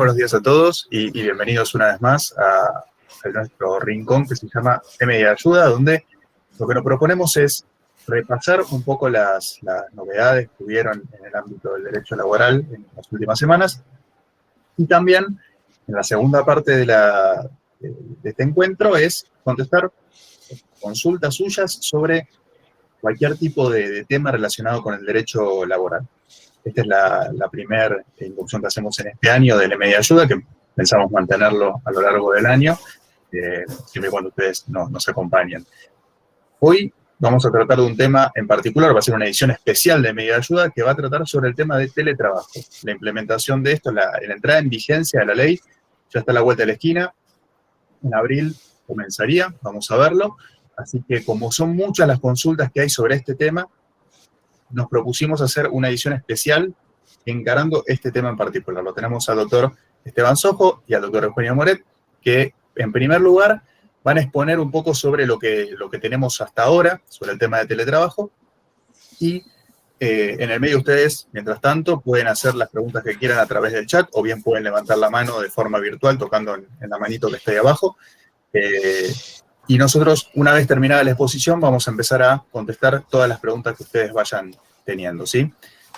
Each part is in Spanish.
buenos días a todos y bienvenidos una vez más a nuestro rincón que se llama Media Ayuda, donde lo que nos proponemos es repasar un poco las novedades que hubieron en el ámbito del derecho laboral en las últimas semanas y también en la segunda parte de este encuentro es contestar consultas suyas sobre cualquier tipo de tema relacionado con el derecho laboral. Esta es la primera inducción que hacemos en este año de la Media Ayuda, que pensamos mantenerlo a lo largo del año, siempre y cuando ustedes nos acompañen. Hoy vamos a tratar de un tema en particular, va a ser una edición especial de Media Ayuda, que va a tratar sobre el tema de teletrabajo. La implementación de esto, la entrada en vigencia de la ley, ya está a la vuelta de la esquina. En abril comenzaría, vamos a verlo. Así que como son muchas las consultas que hay sobre este tema, nos propusimos hacer una edición especial encarando este tema en particular. Lo tenemos al doctor Esteban Sojo y al doctor Eugenio Moret, que en primer lugar van a exponer un poco sobre lo que tenemos hasta ahora, sobre el tema de teletrabajo, y en el medio ustedes, mientras tanto, pueden hacer las preguntas que quieran a través del chat, o bien pueden levantar la mano de forma virtual, tocando en la manito que está ahí abajo. Y nosotros, una vez terminada la exposición, vamos a empezar a contestar todas las preguntas que ustedes vayan teniendo, ¿sí?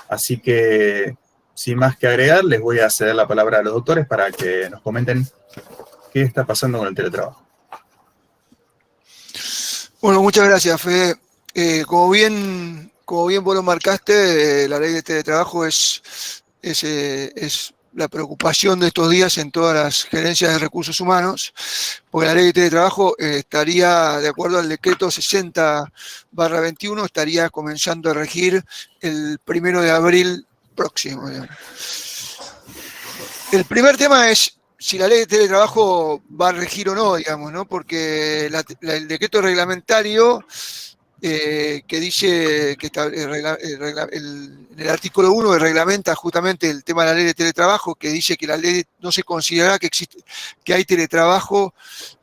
Así que, sin más que agregar, les voy a ceder la palabra a los doctores para que nos comenten qué está pasando con el teletrabajo. Bueno, muchas gracias, Fede. Como bien vos lo marcaste, la ley de teletrabajo es la preocupación de estos días en todas las gerencias de recursos humanos, porque la ley de teletrabajo estaría, de acuerdo al decreto 60/21, estaría comenzando a regir el 1 de abril próximo. Digamos. El primer tema es si la ley de teletrabajo va a regir o no, digamos, ¿no? Porque el decreto reglamentario que dice que en el artículo 1 que reglamenta justamente el tema de la ley de teletrabajo, que dice que la ley no se considera que hay teletrabajo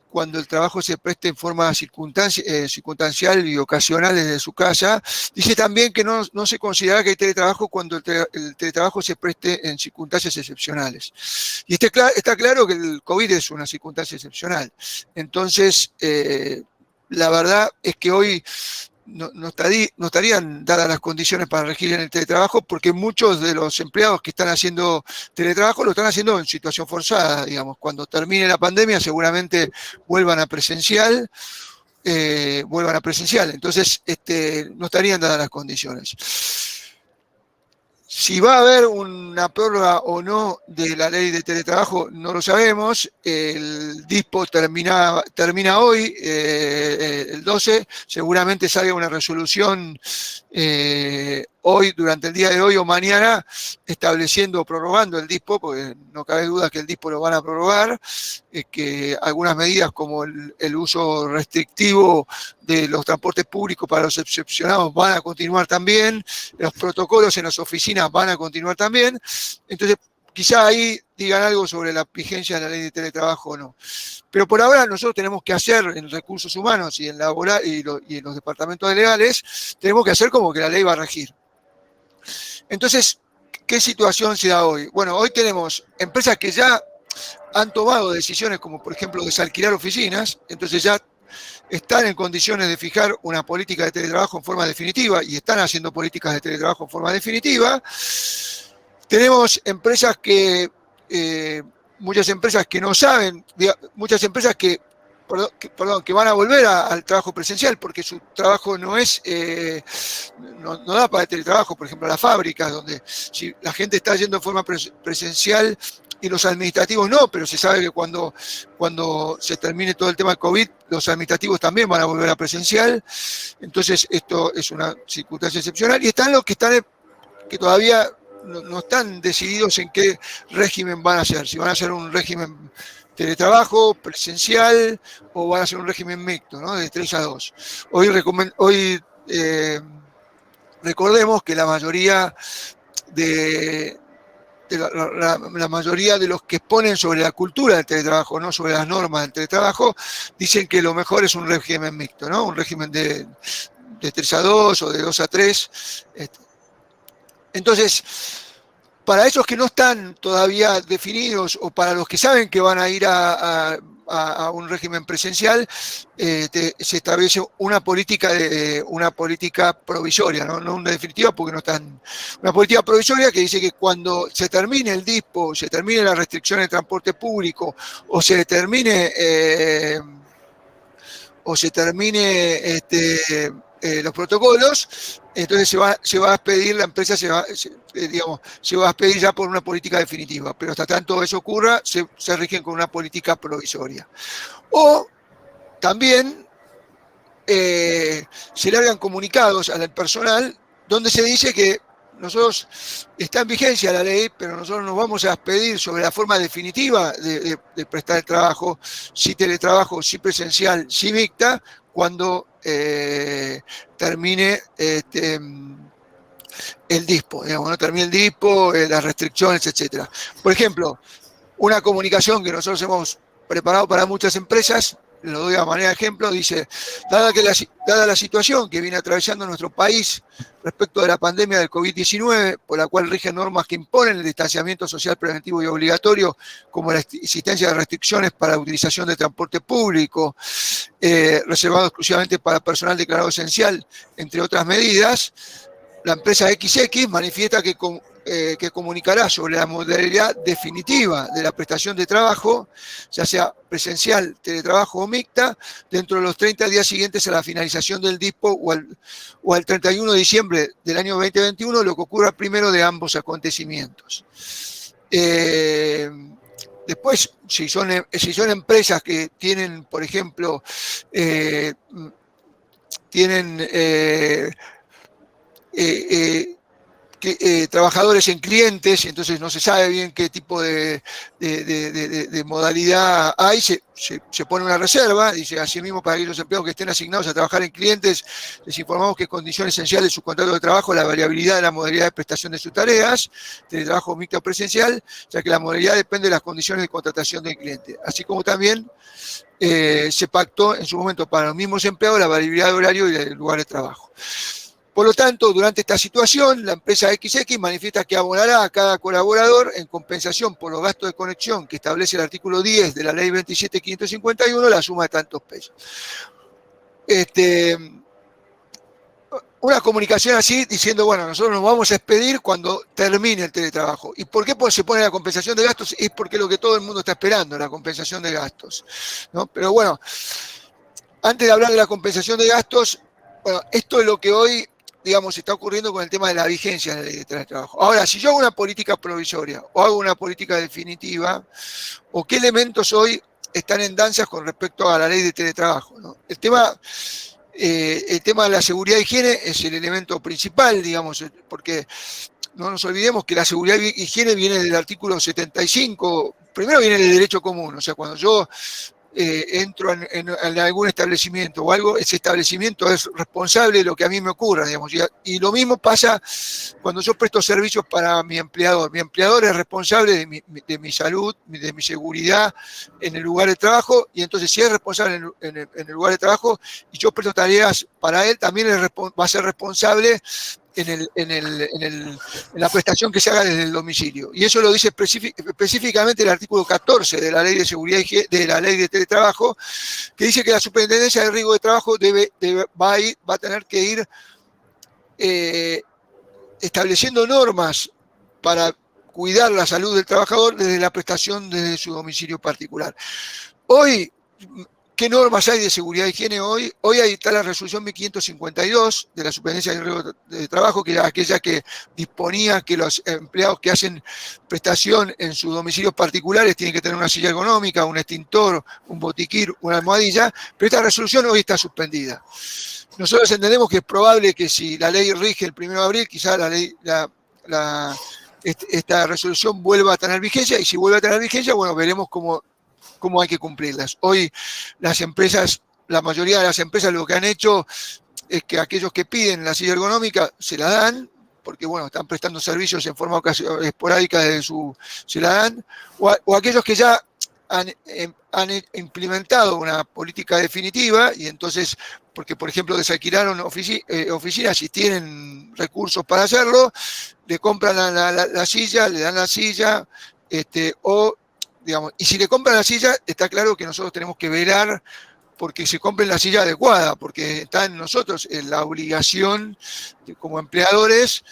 cuando el trabajo se preste en forma circunstancial y ocasional desde su casa. Dice también que no se considera que hay teletrabajo cuando el teletrabajo se preste en circunstancias excepcionales. Y está claro que el COVID es una circunstancia excepcional. Entonces, la verdad es que hoy no estarían dadas las condiciones para regir en el teletrabajo, porque muchos de los empleados que están haciendo teletrabajo lo están haciendo en situación forzada, digamos. Cuando termine la pandemia seguramente vuelvan a presencial. Entonces no estarían dadas las condiciones. Si va a haber una prórroga o no de la ley de teletrabajo, no lo sabemos. El DISPO termina hoy, el 12. Seguramente salga una resolución hoy, durante el día de hoy o mañana, estableciendo o prorrogando el DISPO, porque no cabe duda que el DISPO lo van a prorrogar, que algunas medidas como el uso restrictivo de los transportes públicos para los excepcionados van a continuar también, los protocolos en las oficinas van a continuar también. Entonces, quizá ahí digan algo sobre la vigencia de la ley de teletrabajo o no. Pero por ahora nosotros tenemos que hacer en recursos humanos y en laboral y en los departamentos legales, tenemos que hacer como que la ley va a regir. Entonces, ¿qué situación se da hoy? Bueno, hoy tenemos empresas que ya han tomado decisiones como, por ejemplo, desalquilar oficinas, entonces ya están en condiciones de fijar una política de teletrabajo en forma definitiva y están haciendo políticas de teletrabajo en forma definitiva. Tenemos empresas muchas empresas que no saben, muchas empresas que van a volver al trabajo presencial porque su trabajo no da para el teletrabajo. Por ejemplo, las fábricas, donde si la gente está yendo en forma presencial y los administrativos no, pero se sabe que cuando se termine todo el tema del COVID, los administrativos también van a volver a presencial. Entonces, esto es una circunstancia excepcional. Y están los que todavía no están decididos en qué régimen van a hacer. Si van a hacer un régimen teletrabajo, presencial, o van a hacer un régimen mixto, ¿no? De 3 a 2. Hoy recordemos que la mayoría la mayoría de los que exponen sobre la cultura del teletrabajo, no sobre las normas del teletrabajo, dicen que lo mejor es un régimen mixto, ¿no? Un régimen de 3 a 2 o de 2 a 3. Entonces, para esos que no están todavía definidos o para los que saben que van a ir a un régimen presencial, se establece una política provisoria, no una definitiva porque no están. Una política provisoria que dice que cuando se termine el DISPO, se termine la restricción de transporte público o se termine los protocolos, entonces se va a expedir, la empresa se va a expedir ya por una política definitiva, pero hasta tanto eso ocurra, se rigen con una política provisoria. O también se largan comunicados al personal donde se dice que nosotros está en vigencia la ley, pero nosotros nos vamos a expedir sobre la forma definitiva de prestar el trabajo, si teletrabajo, si presencial, si mixta, cuando termine el DISPO, digamos, ¿no? Termine el DISPO, las restricciones, etc. Por ejemplo, una comunicación que nosotros hemos preparado para muchas empresas, lo doy a manera de ejemplo, dice, dada la situación que viene atravesando nuestro país respecto de la pandemia del COVID-19, por la cual rigen normas que imponen el distanciamiento social preventivo y obligatorio, como la existencia de restricciones para la utilización de transporte público, reservado exclusivamente para personal declarado esencial, entre otras medidas, la empresa XX manifiesta que comunicará sobre la modalidad definitiva de la prestación de trabajo, ya sea presencial, teletrabajo o mixta, dentro de los 30 días siguientes a la finalización del DISPO o al 31 de diciembre del año 2021, lo que ocurra primero de ambos acontecimientos. Después, si son empresas que tienen, por ejemplo, trabajadores en clientes, y entonces no se sabe bien qué tipo de modalidad hay, se pone una reserva, dice, asimismo para aquellos empleados que estén asignados a trabajar en clientes, les informamos que condición esencial de su contrato de trabajo, la variabilidad de la modalidad de prestación de sus tareas, teletrabajo mixto o presencial, ya que la modalidad depende de las condiciones de contratación del cliente, así como también se pactó en su momento para los mismos empleados la variabilidad de horario y del lugar de trabajo. Por lo tanto, durante esta situación, la empresa XX manifiesta que abonará a cada colaborador en compensación por los gastos de conexión que establece el artículo 10 de la ley 27.551 la suma de tantos pesos. Una comunicación así diciendo, bueno, nosotros nos vamos a expedir cuando termine el teletrabajo. ¿Y por qué se pone la compensación de gastos? Es porque es lo que todo el mundo está esperando, la compensación de gastos, ¿no? Pero bueno, antes de hablar de la compensación de gastos, bueno, esto es lo que hoy, digamos, está ocurriendo con el tema de la vigencia de la ley de teletrabajo. Ahora, si yo hago una política provisoria o hago una política definitiva, ¿o qué elementos hoy están en danzas con respecto a la ley de teletrabajo, ¿no? El tema de la seguridad e higiene es el elemento principal, digamos, porque no nos olvidemos que la seguridad e higiene viene del artículo 75, primero viene del derecho común, o sea, cuando yo entro en algún establecimiento o algo, ese establecimiento es responsable de lo que a mí me ocurra, digamos, y lo mismo pasa cuando yo presto servicios para mi empleador. Mi empleador es responsable de mi salud, de mi seguridad en el lugar de trabajo, y entonces si es responsable en el lugar de trabajo y yo presto tareas para él, también va a ser responsable en la prestación que se haga desde el domicilio. Y eso lo dice específicamente el artículo 14 de la Ley de Seguridad de la Ley de Teletrabajo, que dice que la Superintendencia de Riesgo de Trabajo va a tener que ir estableciendo normas para cuidar la salud del trabajador desde la prestación desde su domicilio particular. Hoy, ¿qué normas hay de seguridad e higiene hoy? Hoy ahí está la resolución 1552 de la Superintendencia de Riesgo de Trabajo, que era aquella que disponía que los empleados que hacen prestación en sus domicilios particulares tienen que tener una silla ergonómica, un extintor, un botiquín, una almohadilla, pero esta resolución hoy está suspendida. Nosotros entendemos que es probable que si la ley rige el 1 de abril, quizá esta resolución vuelva a tener vigencia, y si vuelve a tener vigencia, bueno, veremos cómo hay que cumplirlas. Hoy la mayoría de las empresas lo que han hecho es que aquellos que piden la silla ergonómica se la dan, porque bueno, están prestando servicios en forma esporádica se la dan, o aquellos que ya han implementado una política definitiva y entonces porque por ejemplo desalquilaron oficinas y tienen recursos para hacerlo, le compran la silla, le dan la silla, digamos, y si le compran la silla, está claro que nosotros tenemos que velar porque se compren la silla adecuada, porque está en nosotros la obligación como empleadores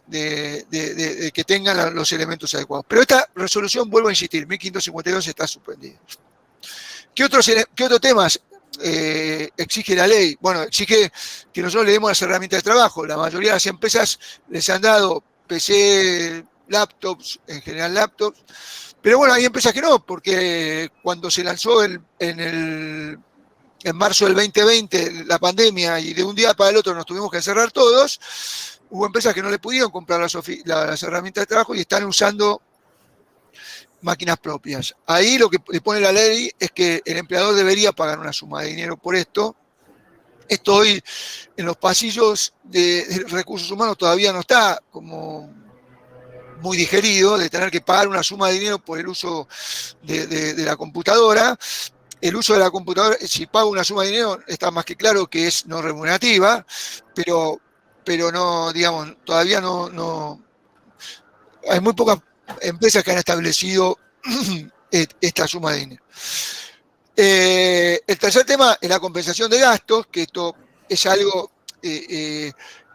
de que tengan los elementos adecuados. Pero esta resolución, vuelvo a insistir, 1552 está suspendida. ¿Qué otros temas exige la ley? Bueno, exige que nosotros le demos las herramientas de trabajo. La mayoría de las empresas les han dado PC, laptops, en general laptops, pero bueno, hay empresas que no, porque cuando se lanzó en marzo del 2020 la pandemia y de un día para el otro nos tuvimos que encerrar todos, hubo empresas que no le pudieron comprar las herramientas de trabajo y están usando máquinas propias. Ahí lo que le pone la ley es que el empleador debería pagar una suma de dinero por esto. Esto hoy en los pasillos de recursos humanos todavía no está como muy digerido, de tener que pagar una suma de dinero por el uso de la computadora. El uso de la computadora, si pago una suma de dinero, está más que claro que es no remunerativa, pero no, digamos, todavía no hay muy pocas empresas que han establecido esta suma de dinero. El tercer tema es la compensación de gastos, que esto es algo,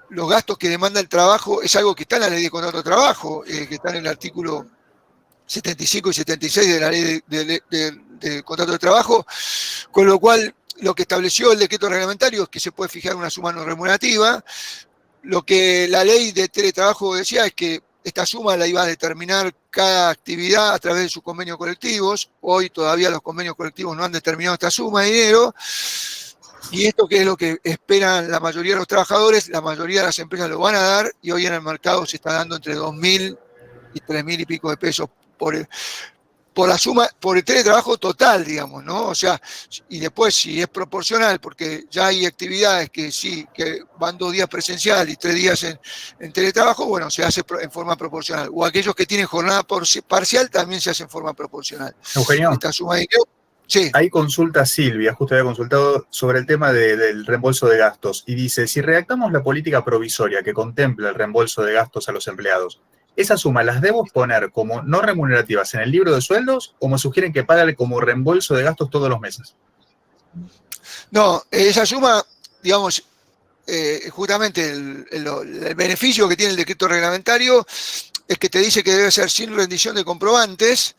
los gastos que demanda el trabajo es algo que está en la ley de contrato de trabajo, que está en el artículo 75 y 76 de la ley de contrato de trabajo, con lo cual lo que estableció el decreto reglamentario es que se puede fijar una suma no remunerativa. Lo que la ley de teletrabajo decía es que esta suma la iba a determinar cada actividad a través de sus convenios colectivos. Hoy todavía los convenios colectivos no han determinado esta suma de dinero. Y esto que es lo que esperan la mayoría de los trabajadores, la mayoría de las empresas lo van a dar y hoy en el mercado se está dando entre 2.000 y 3.000 y pico de pesos por la suma, por el teletrabajo total, digamos, ¿no? O sea, y después si es proporcional, porque ya hay actividades que sí, que van 2 días presencial y 3 días en teletrabajo, bueno, se hace en forma proporcional. O aquellos que tienen jornada parcial también se hace en forma proporcional. Eugenio, esta suma de dinero, sí. Hay consulta Silvia, justo había consultado sobre el tema del reembolso de gastos y dice, si redactamos la política provisoria que contempla el reembolso de gastos a los empleados, ¿esa suma las debo poner como no remunerativas en el libro de sueldos o me sugieren que pague como reembolso de gastos todos los meses? No, esa suma, digamos, justamente el beneficio que tiene el decreto reglamentario es que te dice que debe ser sin rendición de comprobantes,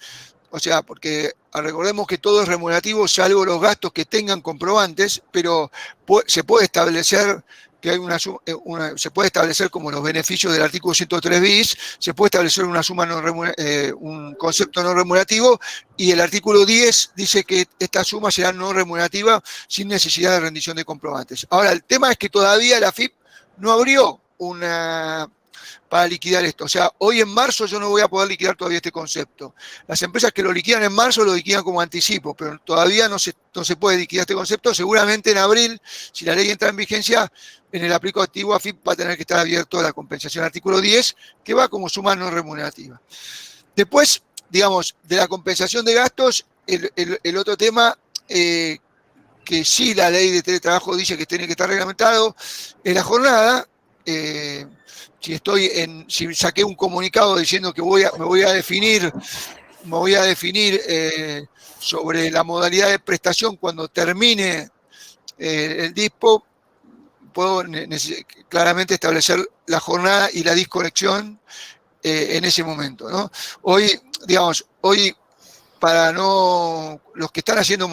o sea, porque recordemos que todo es remunerativo salvo los gastos que tengan comprobantes, pero se puede establecer que hay se puede establecer como los beneficios del artículo 103 bis, se puede establecer una suma un concepto no remunerativo, y el artículo 10 dice que esta suma será no remunerativa sin necesidad de rendición de comprobantes. Ahora, el tema es que todavía la AFIP no abrió para liquidar esto. O sea, hoy en marzo yo no voy a poder liquidar todavía este concepto. Las empresas que lo liquidan en marzo lo liquidan como anticipo, pero todavía no se puede liquidar este concepto. Seguramente en abril, si la ley entra en vigencia, en el aplicativo AFIP va a tener que estar abierto la compensación artículo 10, que va como suma no remunerativa. Después, digamos, de la compensación de gastos, el otro tema que sí la ley de teletrabajo dice que tiene que estar reglamentado es la jornada. Si saqué un comunicado diciendo que me voy a definir sobre la modalidad de prestación cuando termine el DISPO, puedo claramente establecer la jornada y la disconexión en ese momento, ¿no? Hoy, para los que están haciendo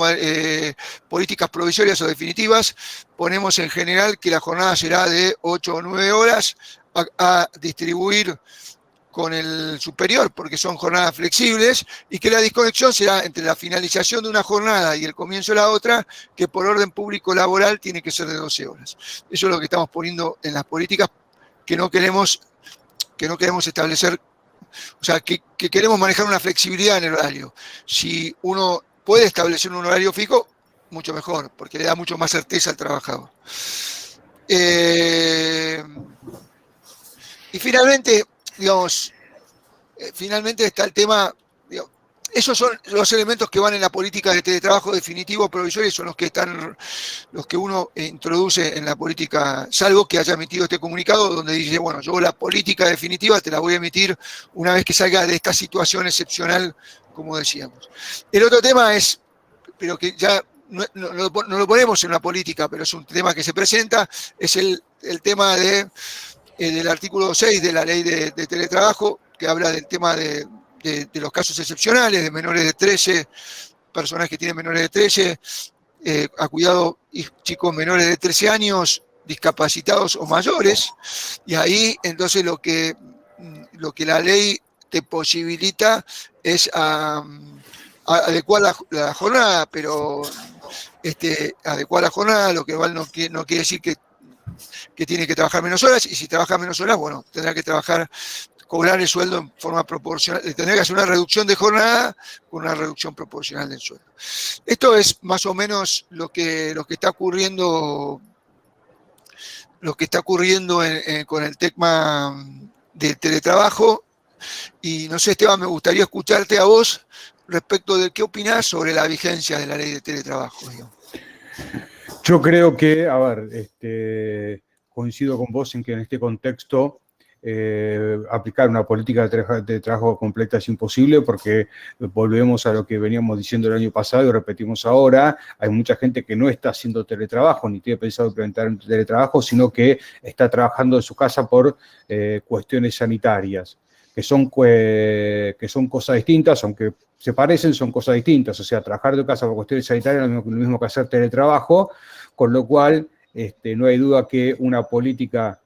políticas provisorias o definitivas, ponemos en general que la jornada será de 8 o 9 horas a distribuir con el superior, porque son jornadas flexibles, y que la desconexión será entre la finalización de una jornada y el comienzo de la otra, que por orden público laboral tiene que ser de 12 horas. Eso es lo que estamos poniendo en las políticas que no queremos establecer. O sea, que queremos manejar una flexibilidad en el horario. Si uno puede establecer un horario fijo, mucho mejor, porque le da mucho más certeza al trabajador. Y finalmente, está el tema, esos son los elementos que van en la política de teletrabajo definitivo provisorio, son los que uno introduce en la política, salvo que haya emitido este comunicado donde dice, bueno, yo la política definitiva te la voy a emitir una vez que salga de esta situación excepcional, como decíamos. El otro tema es, pero que ya no lo ponemos en la política, pero es un tema que se presenta, es el tema del artículo 6 de la ley de teletrabajo, que habla del tema de los casos excepcionales, de menores de 13, personas que tienen menores de 13, a cuidado y chicos menores de 13 años, discapacitados o mayores, y ahí entonces lo que la ley te posibilita es adecuar la jornada, pero adecuar la jornada, lo que igual no quiere decir que tiene que trabajar menos horas, y si trabaja menos horas, bueno, tendrá que cobrar el sueldo en forma proporcional, tendrá que hacer una reducción de jornada con una reducción proporcional del sueldo. Esto es más o menos lo que está ocurriendo con el tema del teletrabajo. Y no sé, Esteban, me gustaría escucharte a vos respecto de qué opinás sobre la vigencia de la ley de teletrabajo. Digamos. Yo creo que, a ver, coincido con vos en que en este contexto aplicar una política de trabajo completa es imposible, porque volvemos a lo que veníamos diciendo el año pasado y repetimos ahora. Hay mucha gente que no está haciendo teletrabajo, ni tiene pensado implementar un teletrabajo, sino que está trabajando en su casa por cuestiones sanitarias, que son cosas distintas, aunque se parecen, son cosas distintas. O sea, trabajar de casa por cuestiones sanitarias es lo mismo que hacer teletrabajo, con lo cual no hay duda que una política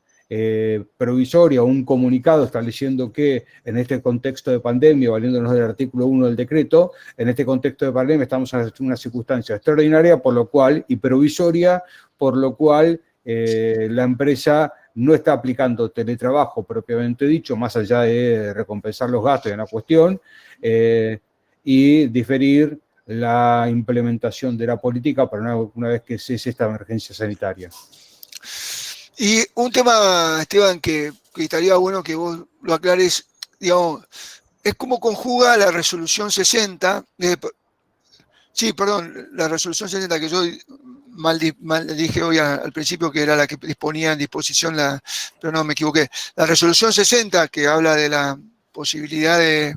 provisoria o un comunicado estableciendo que en este contexto de pandemia, valiéndonos del artículo 1 del decreto, en este contexto de pandemia estamos en una circunstancia extraordinaria, por lo cual, y provisoria, por lo cual la empresa no está aplicando teletrabajo propiamente dicho, más allá de recompensar los gastos de una cuestión, y diferir la implementación de la política para una vez que cese esta emergencia sanitaria. Y un tema, Esteban, que estaría bueno que vos lo aclares, digamos, es cómo conjuga la resolución 60, la resolución 60 que yo mal dije hoy al principio, que era la que disponía en disposición, pero no, me equivoqué. La resolución 60, que habla de la posibilidad de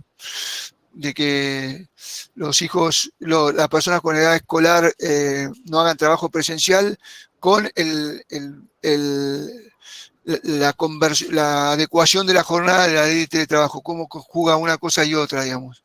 que los hijos, las personas con edad escolar no hagan trabajo presencial, con la adecuación de la jornada de la ley de teletrabajo, cómo conjuga una cosa y otra, digamos.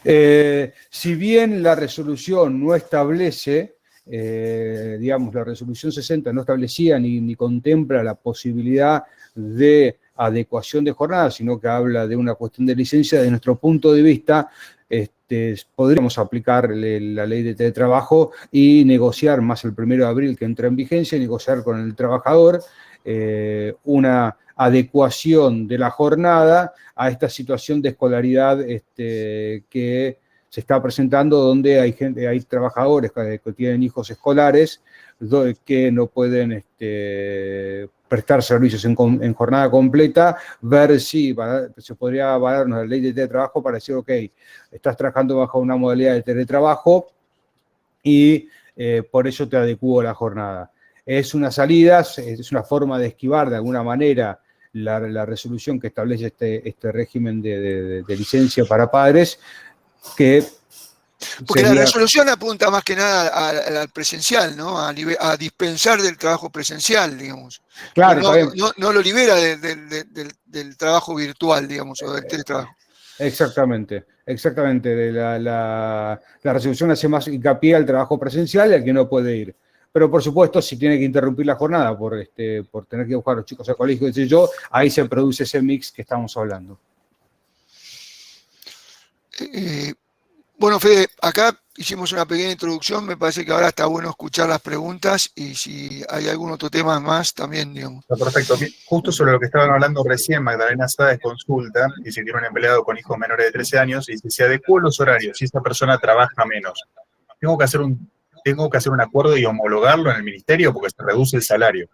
Si bien la resolución no establece, digamos, la resolución 60 no establecía ni contempla la posibilidad de adecuación de jornada, sino que habla de una cuestión de licencia, de nuestro punto de vista, podríamos aplicar la ley de teletrabajo y negociar, más el 1 de abril que entra en vigencia, negociar con el trabajador una adecuación de la jornada a esta situación de escolaridad que se está presentando, donde hay trabajadores que tienen hijos escolares que no pueden prestar servicios en jornada completa, ver si se podría valernos la ley de teletrabajo para decir, ok, estás trabajando bajo una modalidad de teletrabajo y por eso te adecuo la jornada. Es una salida, es una forma de esquivar de alguna manera la resolución que establece este régimen de licencia para padres, que porque sería... La resolución apunta más que nada al presencial, ¿no? A dispensar del trabajo presencial, digamos. Claro, no lo libera del trabajo virtual, digamos, o del teletrabajo. Exactamente. La resolución hace más hincapié al trabajo presencial y al que no puede ir. Pero, por supuesto, si tiene que interrumpir la jornada por tener que buscar a los chicos al colegio, qué sé yo, ahí se produce ese mix que estamos hablando. Bueno, Fede, acá hicimos una pequeña introducción, me parece que ahora está bueno escuchar las preguntas y si hay algún otro tema más también, digamos. Está perfecto. Justo sobre lo que estaban hablando recién, Magdalena Sáez consulta, y si tiene un empleado con hijos menores de 13 años, y si se adecuó los horarios, si esa persona trabaja menos, ¿tengo que hacer un acuerdo y homologarlo en el ministerio porque se reduce el salario?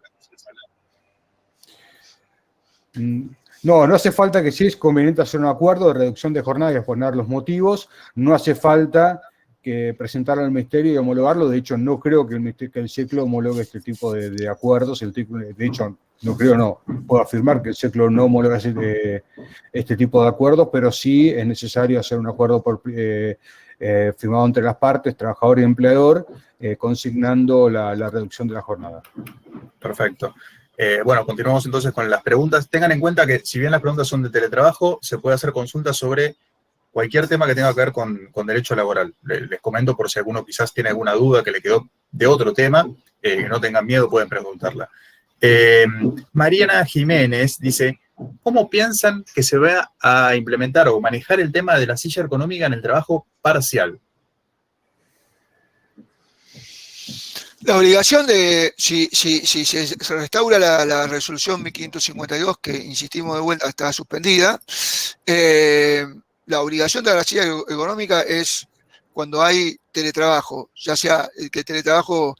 No, no hace falta que si es conveniente hacer un acuerdo de reducción de jornada y exponer los motivos, no hace falta que presentarlo al Ministerio y homologarlo. De hecho, no creo que el SECLO homologue este tipo de acuerdos. De hecho, no creo, no. Puedo afirmar que el SECLO no homologa este tipo de acuerdos, pero sí es necesario hacer un acuerdo firmado entre las partes, trabajador y empleador, consignando la reducción de la jornada. Perfecto. Bueno, continuamos entonces con las preguntas. Tengan en cuenta que si bien las preguntas son de teletrabajo, se puede hacer consultas sobre cualquier tema que tenga que ver con derecho laboral. Les comento por si alguno quizás tiene alguna duda que le quedó de otro tema, que no tengan miedo, pueden preguntarla. Mariana Jiménez dice, ¿cómo piensan que se va a implementar o manejar el tema de la silla ergonómica en el trabajo parcial? La obligación de, si se restaura la resolución 1552, que insistimos de vuelta, está suspendida, la obligación de la silla ergonómica es cuando hay teletrabajo, ya sea que teletrabajo,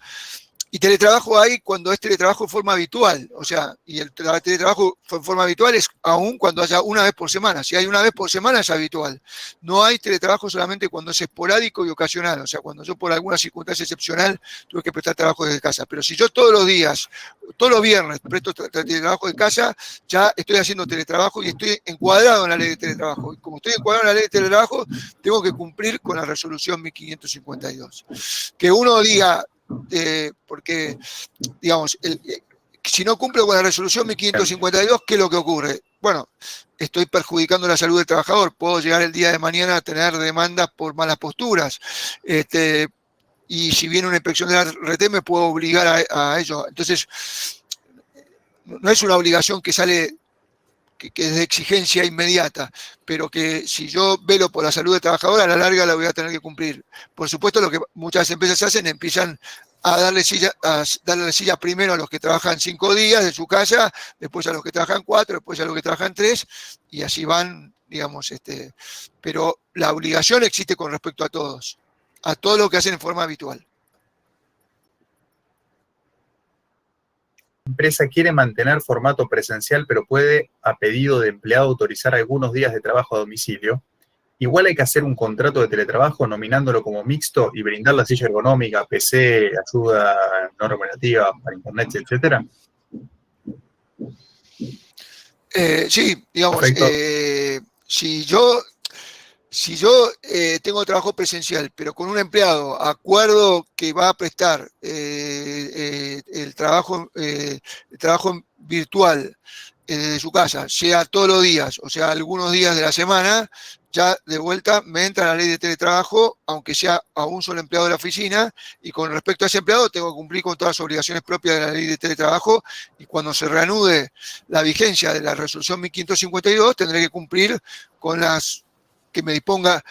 y teletrabajo hay cuando es teletrabajo en forma habitual, o sea, y el teletrabajo en forma habitual es aún cuando haya una vez por semana. Si hay una vez por semana es habitual. No hay teletrabajo solamente cuando es esporádico y ocasional, o sea, cuando yo por alguna circunstancia excepcional tuve que prestar trabajo desde casa. Pero si yo todos los días, todos los viernes presto teletrabajo de casa, ya estoy haciendo teletrabajo y estoy encuadrado en la ley de teletrabajo. Y como estoy encuadrado en la ley de teletrabajo, tengo que cumplir con la resolución 1552. Que uno diga, porque, digamos, si no cumplo con la resolución 1552, ¿qué es lo que ocurre? Bueno, estoy perjudicando la salud del trabajador, puedo llegar el día de mañana a tener demandas por malas posturas, y si viene una inspección de la RT me puedo obligar a ello. Entonces, no es una obligación que sale, que es de exigencia inmediata, pero que si yo velo por la salud del trabajador, a la larga la voy a tener que cumplir. Por supuesto, lo que muchas empresas hacen, empiezan a darle silla primero a los que trabajan 5 días de su casa, después a los que trabajan 4, después a los que trabajan 3, y así van, digamos, pero la obligación existe con respecto a todos los que hacen en forma habitual. La empresa quiere mantener formato presencial, pero puede, a pedido de empleado, autorizar algunos días de trabajo a domicilio. Igual hay que hacer un contrato de teletrabajo nominándolo como mixto y brindar la silla ergonómica, PC, ayuda no remunerativa para internet, etcétera. Sí, digamos, si yo tengo trabajo presencial, pero con un empleado acuerdo que va a prestar el trabajo virtual desde su casa, sea todos los días, o sea, algunos días de la semana, ya de vuelta me entra la ley de teletrabajo, aunque sea a un solo empleado de la oficina, y con respecto a ese empleado tengo que cumplir con todas las obligaciones propias de la ley de teletrabajo, y cuando se reanude la vigencia de la resolución 1552, tendré que cumplir con las que me disponga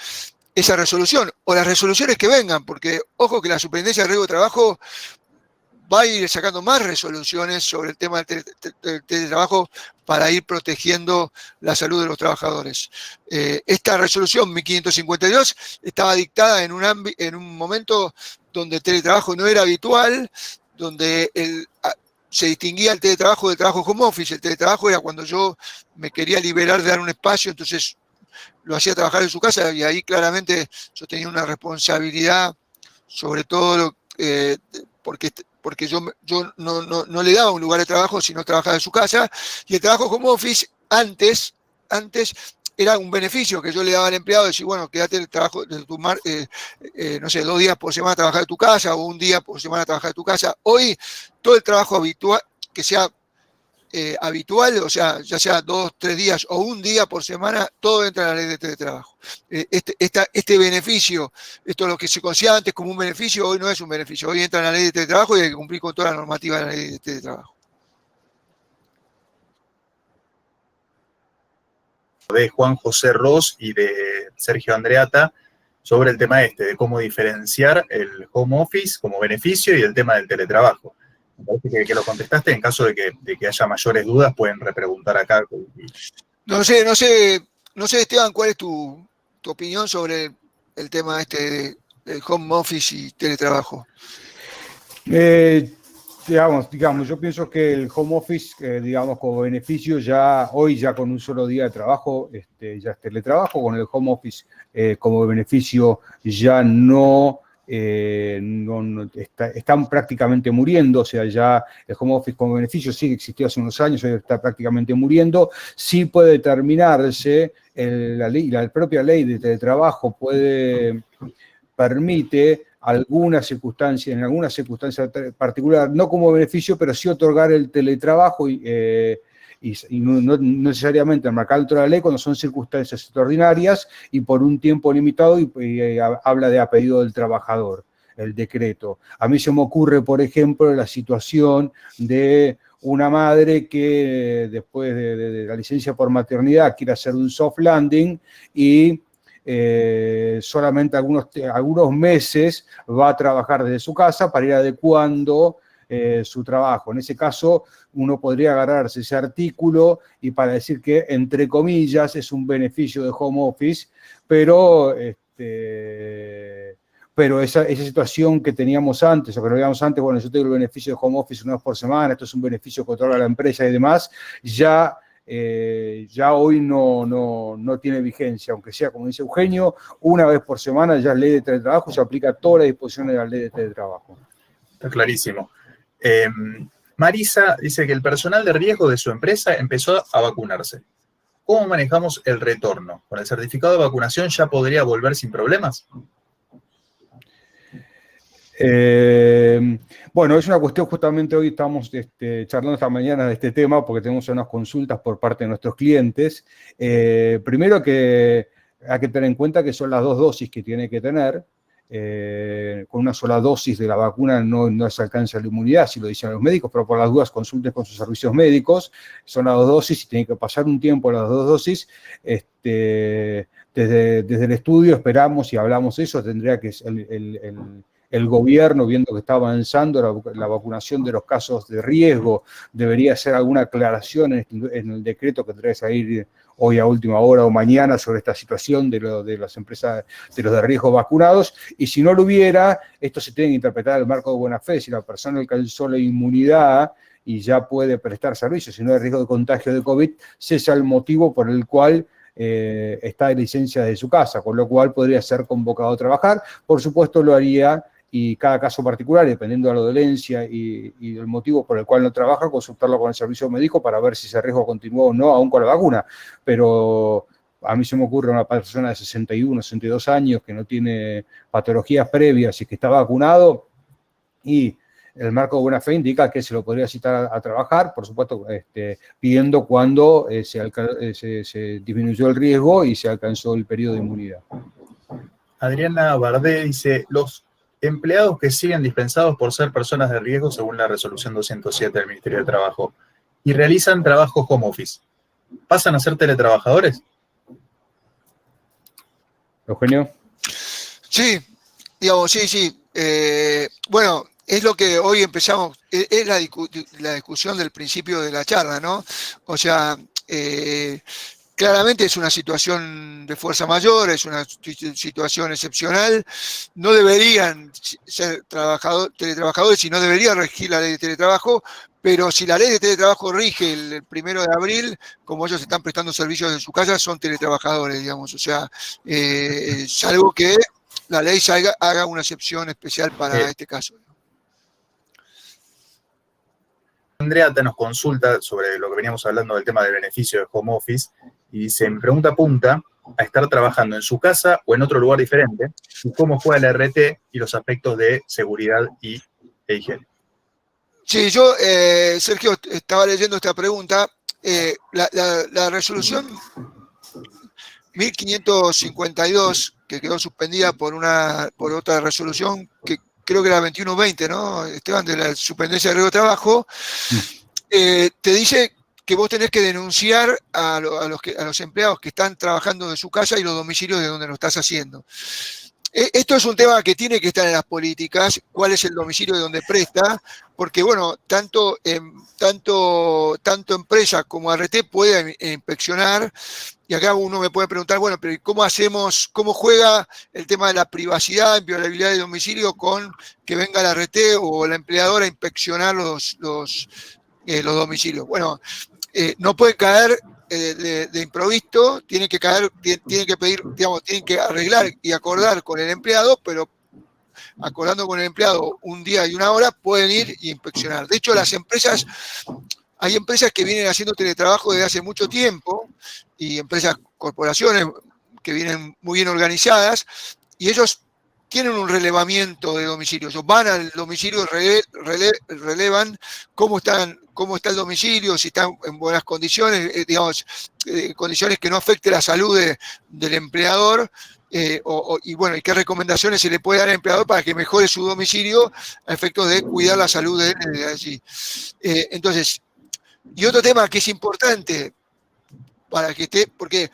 esa resolución, o las resoluciones que vengan, porque ojo que la Superintendencia de Riesgo de Trabajo va a ir sacando más resoluciones sobre el tema del teletrabajo para ir protegiendo la salud de los trabajadores. Esta resolución 1552 estaba dictada en un momento donde el teletrabajo no era habitual, donde se distinguía el teletrabajo del trabajo home office. El teletrabajo era cuando yo me quería liberar de dar un espacio, entonces lo hacía trabajar en su casa, y ahí claramente yo tenía una responsabilidad, sobre todo porque yo no le daba un lugar de trabajo, sino trabajaba en su casa, y el trabajo home office antes era un beneficio que yo le daba al empleado, decir, bueno, quédate el trabajo de no sé, 2 días por semana a trabajar de tu casa, o 1 día por semana a trabajar de tu casa. Hoy, todo el trabajo habitual, que sea habitual, o sea, ya sea 2, 3 días o 1 día por semana, todo entra en la ley de teletrabajo. Este beneficio, esto es lo que se conocía antes como un beneficio, hoy no es un beneficio, hoy entra en la ley de teletrabajo y hay que cumplir con toda la normativa de la ley de teletrabajo. De Juan José Ros y de Sergio Andreata sobre el tema de cómo diferenciar el home office como beneficio y el tema del teletrabajo. Me parece que lo contestaste. En caso de que haya mayores dudas, pueden repreguntar acá. No sé, Esteban, ¿cuál es tu opinión sobre el tema del home office y teletrabajo? Digamos, yo pienso que el home office, digamos, como beneficio hoy ya con un solo día de trabajo, ya es teletrabajo, con el home office como beneficio ya están prácticamente muriendo, o sea, ya el home office como beneficio sí existió hace unos años, hoy está prácticamente muriendo. Sí puede determinarse, la propia ley de teletrabajo permite en algunas circunstancias particular, no como beneficio, pero sí otorgar el teletrabajo y no necesariamente marcar dentro de la ley cuando son circunstancias extraordinarias y por un tiempo limitado y habla de a pedido del trabajador, el decreto. A mí se me ocurre, por ejemplo, la situación de una madre que después de la licencia por maternidad quiere hacer un soft landing y solamente algunos meses va a trabajar desde su casa para ir adecuando su trabajo. En ese caso, uno podría agarrarse ese artículo y para decir que, entre comillas, es un beneficio de home office, pero esa situación que teníamos antes, o que no teníamos antes, bueno, yo tengo el beneficio de home office una vez por semana, esto es un beneficio que otorga la empresa y demás, ya hoy no tiene vigencia, aunque sea, como dice Eugenio, una vez por semana ya es ley de teletrabajo, se aplica a todas las disposiciones de la ley de teletrabajo. Está clarísimo. Marisa dice que el personal de riesgo de su empresa empezó a vacunarse. ¿Cómo manejamos el retorno? ¿Con el certificado de vacunación ya podría volver sin problemas? Bueno, es una cuestión, justamente hoy estamos charlando esta mañana de este tema porque tenemos unas consultas por parte de nuestros clientes. Primero que hay que tener en cuenta que son las 2 dosis que tiene que tener. Con una sola dosis de la vacuna no se alcanza la inmunidad, si lo dicen los médicos, pero por las dudas consulten con sus servicios médicos. Son las 2 dosis y tiene que pasar un tiempo las 2 dosis. Desde el estudio esperamos y hablamos de eso, tendría que el gobierno, viendo que está avanzando la vacunación de los casos de riesgo, debería hacer alguna aclaración en el decreto que tendría que salir hoy a última hora o mañana sobre esta situación de las empresas, de los de riesgo vacunados, y si no lo hubiera, esto se tiene que interpretar en el marco de buena fe. Si la persona alcanzó la inmunidad y ya puede prestar servicios, si no hay riesgo de contagio de COVID, cesa el motivo por el cual está de licencia de su casa, con lo cual podría ser convocado a trabajar. Por supuesto lo haría, y cada caso particular, dependiendo de la dolencia y del motivo por el cual no trabaja, consultarlo con el servicio médico para ver si ese riesgo continúa o no, aún con la vacuna. Pero a mí se me ocurre una persona de 61, 62 años que no tiene patologías previas y que está vacunado, y el marco de buena fe indica que se lo podría citar a trabajar, por supuesto, pidiendo cuando se disminuyó el riesgo y se alcanzó el periodo de inmunidad. Adriana Bardé dice, los empleados que siguen dispensados por ser personas de riesgo según la resolución 207 del Ministerio de Trabajo y realizan trabajo home office, ¿pasan a ser teletrabajadores? Eugenio. Sí, digamos, sí. Bueno, es lo que hoy empezamos, es la discusión del principio de la charla, ¿no? O sea, claramente es una situación de fuerza mayor, es una situación excepcional. No deberían ser teletrabajadores y no debería regir la ley de teletrabajo, pero si la ley de teletrabajo rige el 1 de abril, como ellos están prestando servicios en su casa, son teletrabajadores, digamos. O sea, salvo que la ley haga una excepción especial para este caso. Andrea nos consulta sobre lo que veníamos hablando del tema del beneficio de home office y dice, mi pregunta apunta a estar trabajando en su casa o en otro lugar diferente y cómo juega el RT y los aspectos de seguridad e higiene. Sí, yo, Sergio, estaba leyendo esta pregunta. La resolución 1552, que quedó suspendida por otra resolución que creo que era 2120, ¿no, Esteban? De la superintendencia de riesgo de trabajo, te dice que vos tenés que denunciar a los empleados que están trabajando de su casa y los domicilios de donde lo estás haciendo. Esto es un tema que tiene que estar en las políticas, cuál es el domicilio de donde presta, porque, bueno, tanto empresa como ART puede inspeccionar y acá uno me puede preguntar, bueno, pero ¿cómo hacemos, cómo juega el tema de la privacidad, inviolabilidad de domicilio con que venga la RT o la empleadora a inspeccionar los domicilios? Bueno, no puede caer de improviso, tiene que pedir, digamos, tienen que arreglar y acordar con el empleado, pero acordando con el empleado un día y una hora, pueden ir y inspeccionar. De hecho, hay empresas que vienen haciendo teletrabajo desde hace mucho tiempo, y corporaciones que vienen muy bien organizadas, y ellos tienen un relevamiento de domicilio. Ellos van al domicilio, relevan cómo está el domicilio, si está en buenas condiciones, digamos, condiciones que no afecte la salud del empleador, y bueno, y qué recomendaciones se le puede dar al empleador para que mejore su domicilio a efectos de cuidar la salud de él de allí. Entonces, y otro tema que es importante para que esté, porque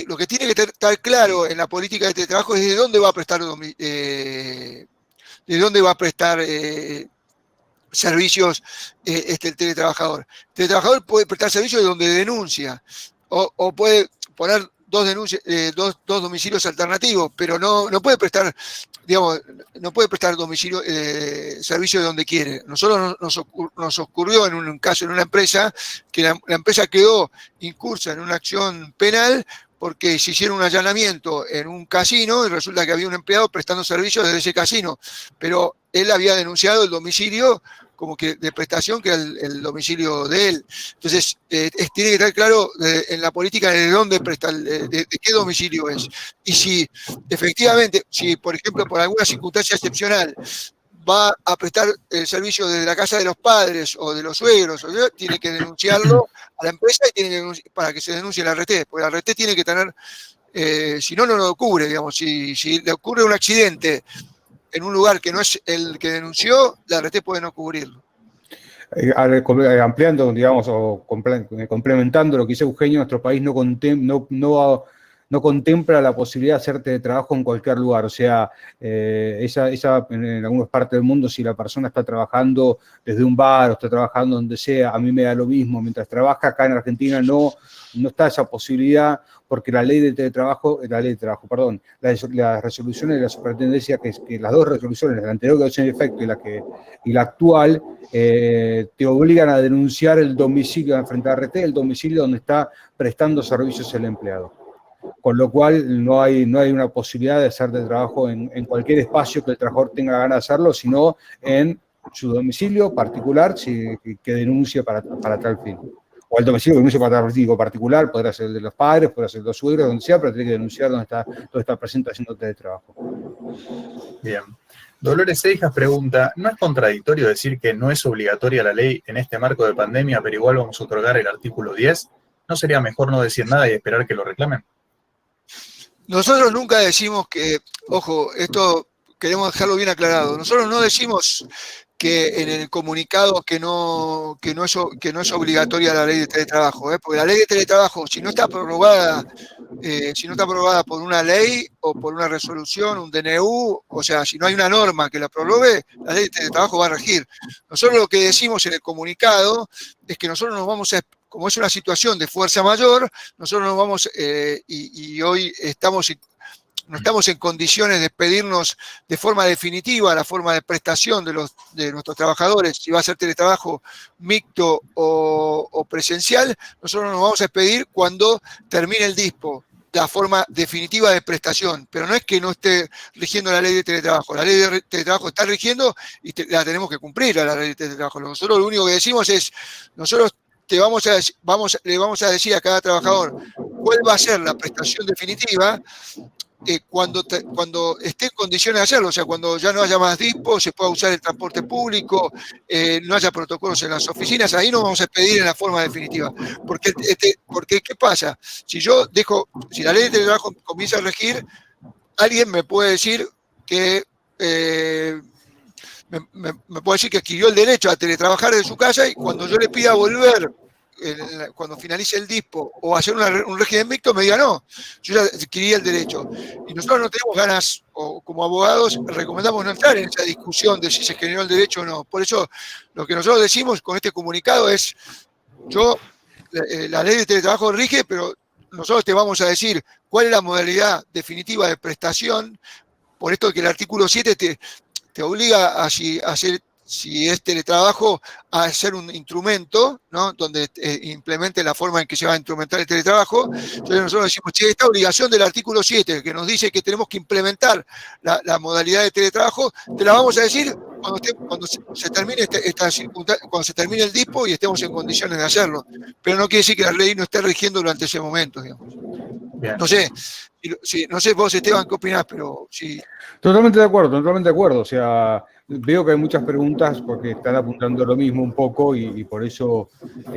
lo que tiene que estar claro en la política de teletrabajo es de dónde va a prestar servicios el teletrabajador. El teletrabajador puede prestar servicios de donde denuncia, o puede poner dos domicilios alternativos, pero no puede prestar, digamos, no puede prestar servicio de donde quiere. Nosotros nos ocurrió en un caso en una empresa que la empresa quedó incursa en una acción penal porque se hicieron un allanamiento en un casino y resulta que había un empleado prestando servicios desde ese casino, pero él había denunciado el domicilio como que de prestación, que era el domicilio de él. Entonces, tiene que estar claro en la política de dónde presta, de qué domicilio es. Y si efectivamente, si por ejemplo por alguna circunstancia excepcional va a prestar el servicio desde la casa de los padres o de los suegros, tiene que denunciarlo a la empresa y tiene que para que se denuncie la RT, porque la RT tiene que tener, si no, no lo cubre, digamos, si le ocurre un accidente en un lugar que no es el que denunció, la RT puede no cubrirlo. Ampliando, digamos, o complementando lo que dice Eugenio, nuestro país no contempla la posibilidad de hacer teletrabajo en cualquier lugar. O sea, en algunas partes del mundo, si la persona está trabajando desde un bar o está trabajando donde sea, a mí me da lo mismo. Mientras trabaja acá en Argentina no está esa posibilidad, porque las resoluciones de la superintendencia, que las dos resoluciones, la anterior que quedó en efecto y la actual, te obligan a denunciar el domicilio frente a RT, el domicilio donde está prestando servicios el empleado. Con lo cual no hay una posibilidad de hacer de trabajo en cualquier espacio que el trabajador tenga ganas de hacerlo, sino en su domicilio particular que denuncie para tal fin. O el domicilio que denuncie para tal fin particular, podrá ser el de los padres, podrá ser de los suegros, donde sea, pero tiene que denunciar donde está presente haciendo teletrabajo. Bien. Dolores Seijas pregunta, ¿no es contradictorio decir que no es obligatoria la ley en este marco de pandemia, pero igual vamos a otorgar el artículo 10? ¿No sería mejor no decir nada y esperar que lo reclamen? Nosotros nunca decimos que, ojo, esto queremos dejarlo bien aclarado, nosotros no decimos que en el comunicado que no es obligatoria la ley de teletrabajo, porque la ley de teletrabajo, si no está prorrogada por una ley o por una resolución, un DNU, o sea, si no hay una norma que la prorrogue, la ley de teletrabajo va a regir. Nosotros lo que decimos en el comunicado es que nosotros nos vamos a, como es una situación de fuerza mayor, nosotros nos vamos, y hoy no estamos en condiciones de pedirnos de forma definitiva la forma de prestación de nuestros trabajadores, si va a ser teletrabajo mixto o presencial, nosotros nos vamos a pedir cuando termine el DISPO, la forma definitiva de prestación, pero no es que no esté rigiendo la ley de teletrabajo, la ley de teletrabajo está rigiendo y la tenemos que cumplir a la ley de teletrabajo. Nosotros lo único que decimos es, nosotros le vamos a decir a cada trabajador cuál va a ser la prestación definitiva, cuando esté en condiciones de hacerlo, o sea, cuando ya no haya más DISPO, se pueda usar el transporte público, no haya protocolos en las oficinas, ahí nos vamos a pedir en la forma definitiva. Porque ¿qué pasa? Si la ley de teletrabajo comienza a regir, alguien me puede decir que me puede decir que adquirió el derecho a teletrabajar de su casa y cuando yo le pida volver, cuando finalice el DISPO o hacer un régimen mixto, me diga no, yo ya adquirí el derecho. Y nosotros no tenemos ganas, o como abogados, recomendamos no entrar en esa discusión de si se generó el derecho o no. Por eso, lo que nosotros decimos con este comunicado es, la ley de teletrabajo rige, pero nosotros te vamos a decir cuál es la modalidad definitiva de prestación, por esto que el artículo 7 te obliga a hacer, si es teletrabajo, a hacer un instrumento, ¿no? Donde implemente la forma en que se va a instrumentar el teletrabajo. Entonces nosotros decimos, che, esta obligación del artículo 7, que nos dice que tenemos que implementar la modalidad de teletrabajo, te la vamos a decir cuando se termine cuando se termine el dispo y estemos en condiciones de hacerlo. Pero no quiere decir que la ley no esté rigiendo durante ese momento, digamos. Bien. No sé, no sé vos, Esteban, qué opinás, pero sí. Totalmente de acuerdo, totalmente de acuerdo. O sea, veo que hay muchas preguntas porque están apuntando lo mismo un poco y por eso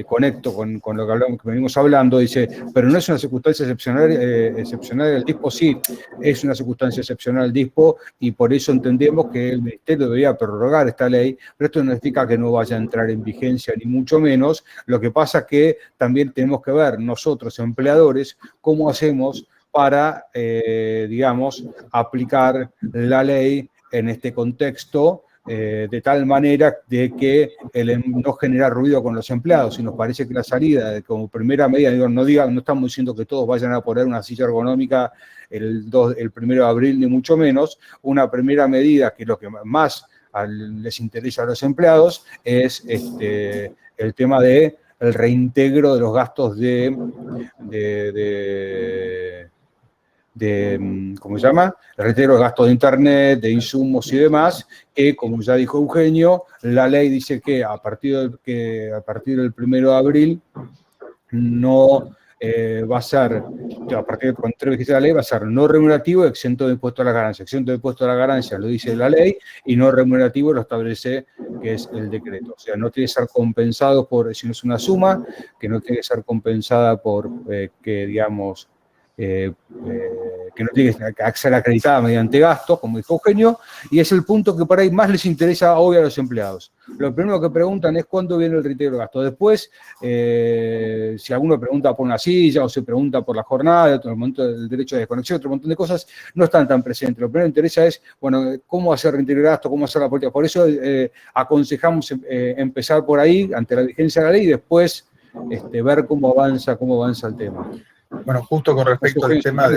conecto con lo que venimos hablando. Dice, pero no es una circunstancia excepcional el dispo. Sí, es una circunstancia excepcional el dispo y por eso entendemos que el Ministerio debería prorrogar esta ley, pero esto no significa que no vaya a entrar en vigencia ni mucho menos. Lo que pasa es que también tenemos que ver nosotros, empleadores, cómo hacemos para, digamos, aplicar la ley en este contexto de tal manera de que no genera ruido con los empleados. Y nos parece que la salida como primera medida, no estamos diciendo que todos vayan a poner una silla ergonómica el 1 de abril, ni mucho menos. Una primera medida que lo que más les interesa a los empleados es el tema de el reintegro de los gastos ¿cómo se llama? El reintegro de gastos de internet, de insumos y demás, que como ya dijo Eugenio, la ley dice que a partir del 1 de abril no va a ser, a partir de cuando entre vigencia la ley, va a ser no remunerativo y exento de impuesto a la ganancia. Exento de impuesto a la ganancia lo dice la ley y no remunerativo lo establece que es el decreto. O sea, no tiene que ser compensado si no es una suma, que no tiene que ser compensada por que, digamos, que no tiene que ser acreditada mediante gastos, como dijo Eugenio, y es el punto que por ahí más les interesa hoy a los empleados. Lo primero que preguntan es cuándo viene el reintegro de gastos. Después, si alguno pregunta por una silla o se pregunta por la jornada, otro momento del derecho de desconexión, otro montón de cosas, no están tan presentes. Lo primero que interesa es, bueno, cómo hacer reintegro de gastos, cómo hacer la política. Por eso aconsejamos empezar por ahí, ante la vigencia de la ley, y después ver cómo avanza el tema. Bueno, justo con respecto al tema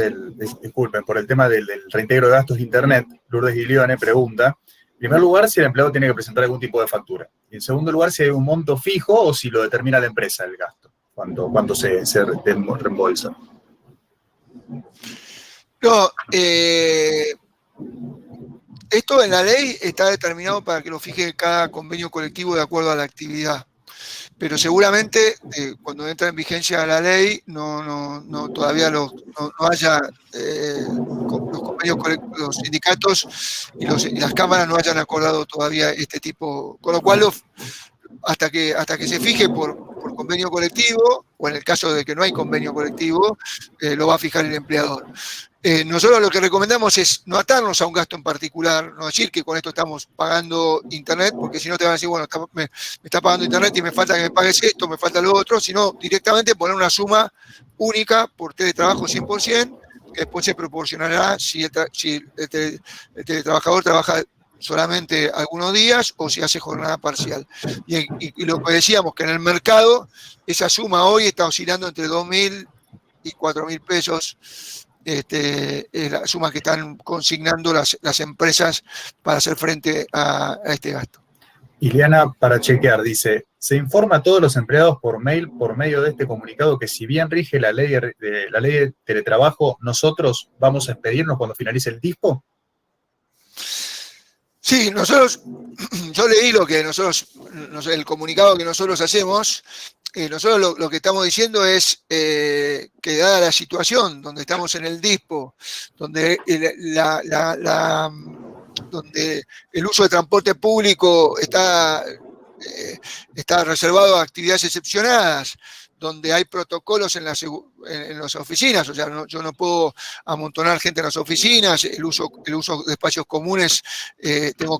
disculpen, por el tema del reintegro de gastos de Internet, Lourdes Guilione pregunta, en primer lugar, si el empleado tiene que presentar algún tipo de factura. Y en segundo lugar, si hay un monto fijo o si lo determina la empresa el gasto, cuando se reembolsa. No, esto en la ley está determinado para que lo fije cada convenio colectivo de acuerdo a la actividad. Pero seguramente cuando entra en vigencia la ley todavía no haya los convenios colectivos, los sindicatos y las cámaras no hayan acordado todavía este tipo, con lo cual hasta que se fije por convenio colectivo, o en el caso de que no hay convenio colectivo, lo va a fijar el empleador. Nosotros lo que recomendamos es no atarnos a un gasto en particular, no decir que con esto estamos pagando internet, porque si no te van a decir, bueno, me está pagando internet y me falta que me pagues esto, me falta lo otro, sino directamente poner una suma única por teletrabajo 100%, que después se proporcionará si el teletrabajador trabaja solamente algunos días o si hace jornada parcial. Y lo que decíamos, que en el mercado esa suma hoy está oscilando entre 2.000 y 4.000 pesos. Es la suma que están consignando las empresas para hacer frente a este gasto. Ileana, para chequear, dice, se informa a todos los empleados por mail, por medio de este comunicado, que si bien rige la ley de teletrabajo, nosotros vamos a expedirnos cuando finalice el dispo. Sí, yo leí el comunicado que nosotros hacemos. Nosotros lo que estamos diciendo es que dada la situación donde estamos en el dispo, donde donde el uso de transporte público está reservado a actividades excepcionadas, donde hay protocolos en las oficinas, o sea, yo no puedo amontonar gente en las oficinas, el uso de espacios comunes tengo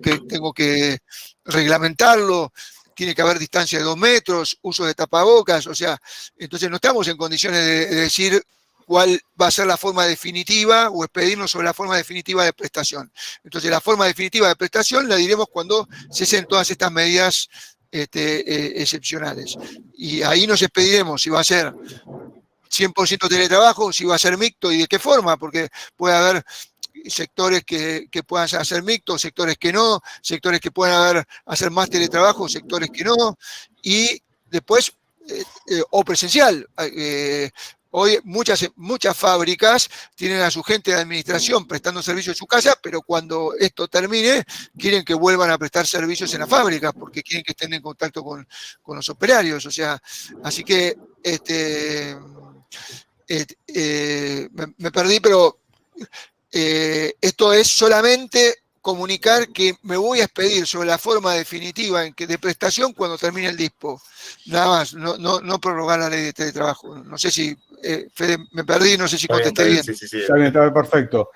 que reglamentarlo, tiene que haber distancia de 2 metros, uso de tapabocas, o sea, entonces no estamos en condiciones de decir cuál va a ser la forma definitiva o expedirnos sobre la forma definitiva de prestación. Entonces la forma definitiva de prestación la diremos cuando cesen todas estas medidas excepcionales. Y ahí nos expediremos si va a ser 100% teletrabajo, si va a ser mixto y de qué forma, porque puede haber sectores que puedan hacer mixto, sectores que no, sectores que puedan hacer más teletrabajo, sectores que no, y después, o presencial. Hoy muchas fábricas tienen a su gente de administración prestando servicios en su casa, pero cuando esto termine, quieren que vuelvan a prestar servicios en las fábricas, porque quieren que estén en contacto con los operarios. O sea, así que me perdí, pero esto es solamente comunicar que me voy a expedir sobre la forma definitiva de prestación cuando termine el DISPO. Nada más, no prorrogar la ley de teletrabajo. No sé si, Fede, me perdí, no sé si contesté bien. Sí. Está bien, perfecto.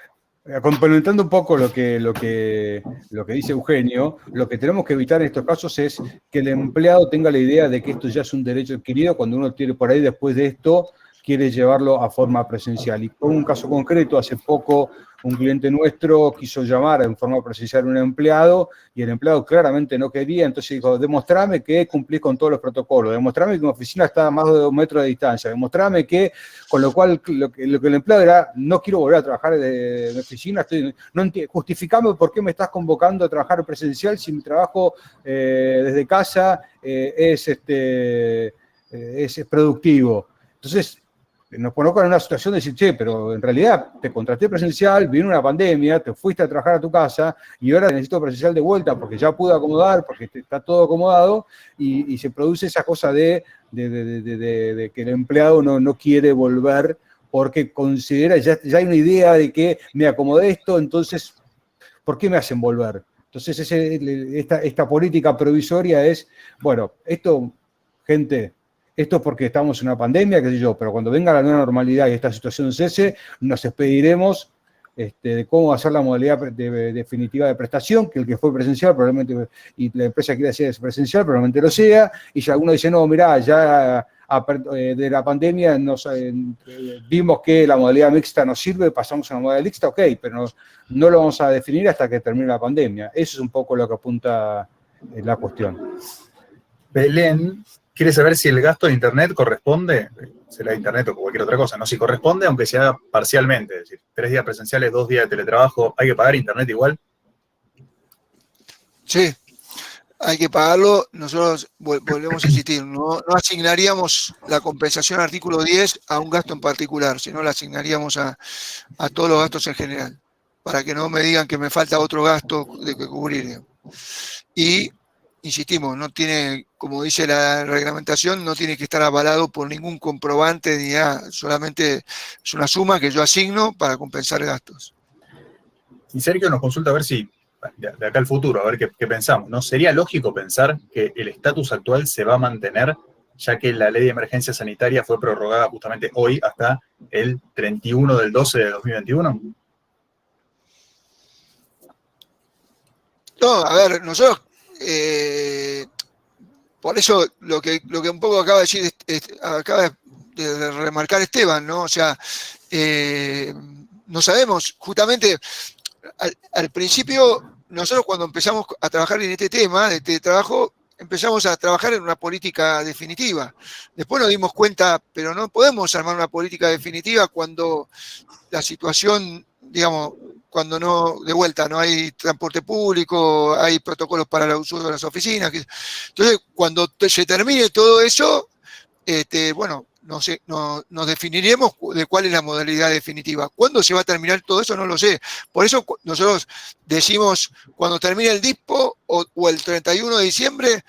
Complementando un poco lo que dice Eugenio, lo que tenemos que evitar en estos casos es que el empleado tenga la idea de que esto ya es un derecho adquirido cuando uno tiene por ahí después de esto quiere llevarlo a forma presencial. Y con un caso concreto, hace poco un cliente nuestro quiso llamar en forma presencial a un empleado y el empleado claramente no quería, entonces dijo, demostrame que cumplís con todos los protocolos, demostrame que mi oficina está a más de 2 metros de distancia, demostrame que, con lo cual lo que el empleado era, no quiero volver a trabajar de mi oficina, justificame por qué me estás convocando a trabajar presencial si mi trabajo desde casa es productivo. Entonces, nos ponemos en una situación de decir, che, pero en realidad te contraté presencial, vino una pandemia, te fuiste a trabajar a tu casa y ahora necesito presencial de vuelta porque ya pude acomodar, porque está todo acomodado y se produce esa cosa de que el empleado no quiere volver porque considera, ya hay una idea de que me acomodé esto, entonces, ¿por qué me hacen volver? Entonces, esta política provisoria es, bueno, esto, gente... Esto es porque estamos en una pandemia, qué sé yo, pero cuando venga la nueva normalidad y esta situación cese, nos expediremos de cómo hacer la modalidad definitiva de prestación, que el que fue presencial probablemente, y la empresa quiere hacer presencial, probablemente lo sea, y si alguno dice, no, mirá, ya de la pandemia vimos que la modalidad mixta nos sirve, pasamos a la modalidad mixta, ok, pero no lo vamos a definir hasta que termine la pandemia. Eso es un poco lo que apunta la cuestión. Belén quiere saber si el gasto de Internet corresponde, será Internet o cualquier otra cosa, no si corresponde, aunque sea parcialmente, es decir, 3 días presenciales, 2 días de teletrabajo, ¿hay que pagar Internet igual? Sí, hay que pagarlo. Nosotros volvemos a insistir, no asignaríamos la compensación artículo 10 a un gasto en particular, sino la asignaríamos a todos los gastos en general, para que no me digan que me falta otro gasto de que cubrir. Y insistimos, no tiene, como dice la reglamentación, no tiene que estar avalado por ningún comprobante ni nada, solamente es una suma que yo asigno para compensar gastos. Y Sergio nos consulta a ver si, de acá al futuro, a ver qué pensamos, ¿no? ¿Sería lógico pensar que el estatus actual se va a mantener, ya que la ley de emergencia sanitaria fue prorrogada justamente hoy hasta el 31/12 de 2021? No, a ver, nosotros... por eso lo que un poco acaba de decir, acaba de remarcar Esteban, ¿no? O sea, no sabemos, justamente al principio, nosotros cuando empezamos a trabajar en este tema de teletrabajo, empezamos a trabajar en una política definitiva. Después nos dimos cuenta, pero no podemos armar una política definitiva cuando la situación, digamos, cuando no, de vuelta, no hay transporte público, hay protocolos para el uso de las oficinas. Entonces, cuando se termine todo eso, bueno, nos definiremos de cuál es la modalidad definitiva. ¿Cuándo se va a terminar todo eso? No lo sé. Por eso nosotros decimos cuando termine el DISPO o el 31 de diciembre,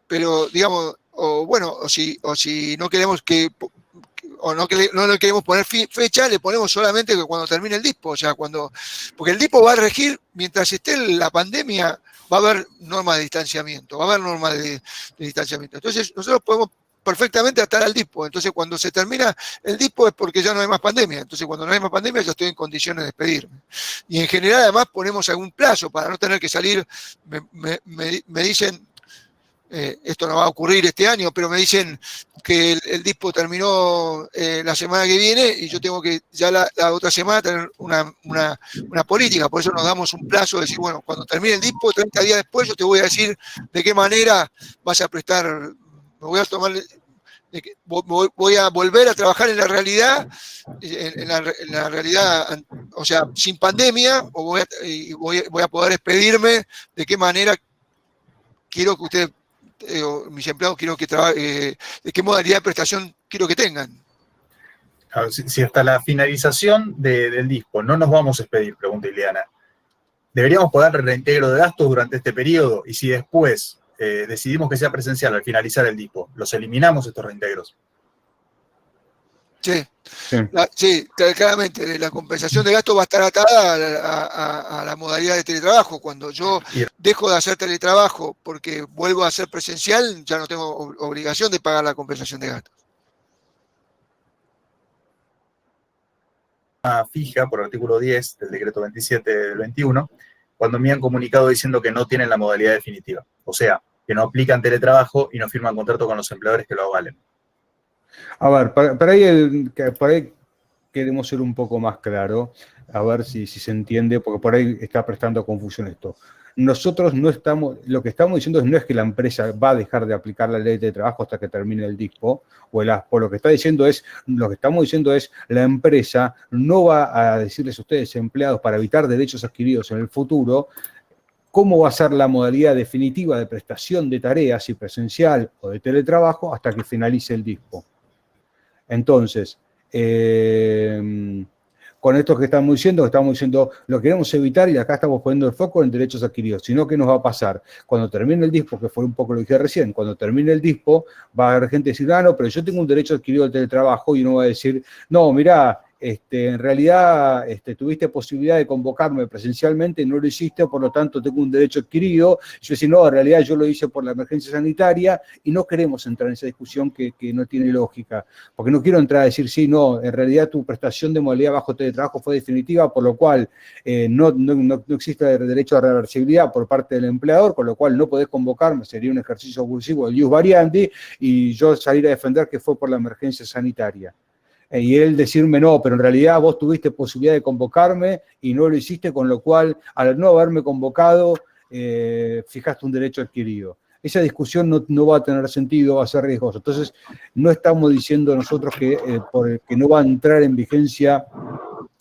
pero digamos, o si no queremos o no le queremos poner fecha, le ponemos solamente que cuando termine el DISPO, o sea, porque el DISPO va a regir, mientras esté la pandemia, va a haber normas de distanciamiento, de distanciamiento. Entonces, nosotros podemos perfectamente estar al DISPO, entonces cuando se termina el DISPO es porque ya no hay más pandemia, entonces cuando no hay más pandemia ya estoy en condiciones de despedirme. Y en general además ponemos algún plazo para no tener que salir, me dicen, esto no va a ocurrir este año, pero me dicen que el DISPO terminó la semana que viene y yo tengo que ya la otra semana tener una política, por eso nos damos un plazo de decir, bueno, cuando termine el DISPO, 30 días después, yo te voy a decir de qué manera vas a prestar, me voy a tomar voy a volver a trabajar en la realidad, en la realidad, o sea, sin pandemia, o voy a poder expedirme de qué manera quiero que ustedes, mis empleados, quiero que de qué modalidad de prestación quiero que tengan. Si hasta la finalización del dispo no nos vamos a expedir, pregunta Ileana, ¿deberíamos poder reintegro de gastos durante este periodo? Y si después decidimos que sea presencial al finalizar el dispo, ¿los eliminamos estos reintegros? Sí, sí, claramente. La compensación de gastos va a estar atada a la modalidad de teletrabajo. Cuando yo dejo de hacer teletrabajo porque vuelvo a ser presencial, ya no tengo obligación de pagar la compensación de gastos. Fija por artículo 10 del decreto 27 del 21, cuando me han comunicado diciendo que no tienen la modalidad definitiva. O sea, que no aplican teletrabajo y no firman contrato con los empleadores que lo avalen. A ver, por ahí queremos ser un poco más claro, a ver si se entiende, porque por ahí está prestando confusión esto. Nosotros no estamos, lo que estamos diciendo no es que la empresa va a dejar de aplicar la ley de trabajo hasta que termine el dispo, por lo que está diciendo lo que estamos diciendo es, la empresa no va a decirles a ustedes, empleados, para evitar derechos adquiridos en el futuro, cómo va a ser la modalidad definitiva de prestación de tareas, si presencial o de teletrabajo, hasta que finalice el dispo. Entonces, con esto que estamos diciendo, lo queremos evitar y acá estamos poniendo el foco en derechos adquiridos. Sino, ¿qué nos va a pasar? Cuando termine el dispo, que fue un poco lo que dije recién, cuando termine el dispo, va a haber gente que decir, no, pero yo tengo un derecho adquirido al teletrabajo, y uno va a decir, no, mirá, en realidad tuviste posibilidad de convocarme presencialmente y no lo hiciste, por lo tanto tengo un derecho adquirido. Yo decía, no, en realidad yo lo hice por la emergencia sanitaria, y no queremos entrar en esa discusión que no tiene lógica, porque no quiero entrar a decir, sí, no, en realidad tu prestación de modalidad bajo teletrabajo fue definitiva, por lo cual no existe derecho a reversibilidad por parte del empleador, con lo cual no podés convocarme, sería un ejercicio abusivo del ius variandi, y yo salir a defender que fue por la emergencia sanitaria. Y él decirme, no, pero en realidad vos tuviste posibilidad de convocarme y no lo hiciste, con lo cual, al no haberme convocado, fijaste un derecho adquirido. Esa discusión no va a tener sentido, va a ser riesgosa. Entonces, no estamos diciendo nosotros que no va a entrar en vigencia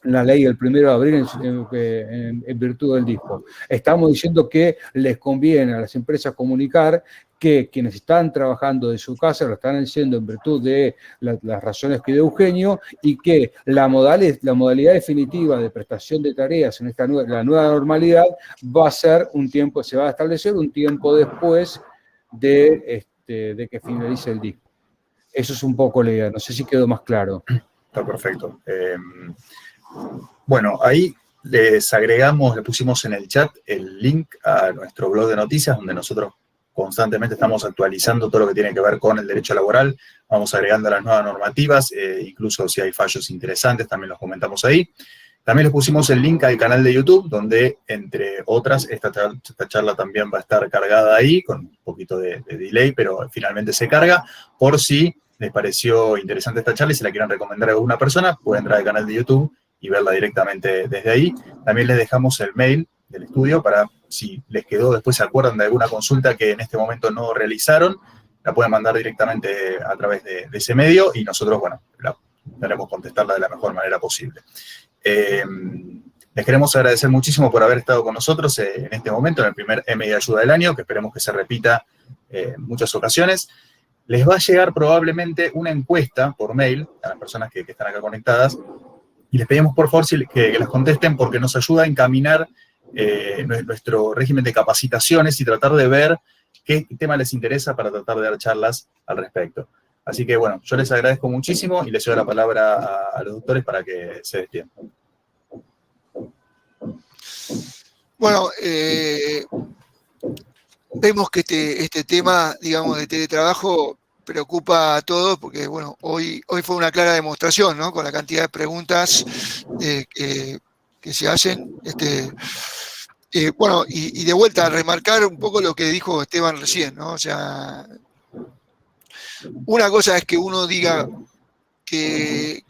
la ley el 1 de abril en virtud del dispo. Estamos diciendo que les conviene a las empresas comunicar que quienes están trabajando de su casa lo están haciendo en virtud de las razones que dio Eugenio, y que la modalidad definitiva de prestación de tareas en la nueva normalidad va a ser se va a establecer un tiempo después de que finalice el dispo. Eso es un poco la idea, no sé si quedó más claro. Está perfecto. Bueno, ahí le pusimos en el chat el link a nuestro blog de noticias, donde nosotros constantemente estamos actualizando todo lo que tiene que ver con el derecho laboral, vamos agregando las nuevas normativas, incluso si hay fallos interesantes también los comentamos ahí. También les pusimos el link al canal de YouTube, donde, entre otras, esta charla también va a estar cargada ahí, con un poquito de delay, pero finalmente se carga. Por si les pareció interesante esta charla y se la quieren recomendar a alguna persona, pueden entrar al canal de YouTube y verla directamente desde ahí. También les dejamos el mail del estudio para, si les quedó, después se acuerdan de alguna consulta que en este momento no realizaron, la pueden mandar directamente a través de ese medio, y nosotros, bueno, daremos contestarla de la mejor manera posible. Les queremos agradecer muchísimo por haber estado con nosotros en este momento, en el primer M de Ayuda del año, que esperemos que se repita en muchas ocasiones. Les va a llegar probablemente una encuesta por mail a las personas que están acá conectadas, y les pedimos por favor que las contesten, porque nos ayuda a encaminar nuestro régimen de capacitaciones y tratar de ver qué tema les interesa para tratar de dar charlas al respecto. Así que, bueno, yo les agradezco muchísimo y les doy la palabra a los doctores para que se despidan. Bueno, vemos que este tema, digamos, de teletrabajo preocupa a todos, porque, bueno, hoy fue una clara demostración, ¿no? Con la cantidad de preguntas que se hacen. Bueno, y de vuelta a remarcar un poco lo que dijo Esteban recién, ¿no? O sea, una cosa es que uno diga que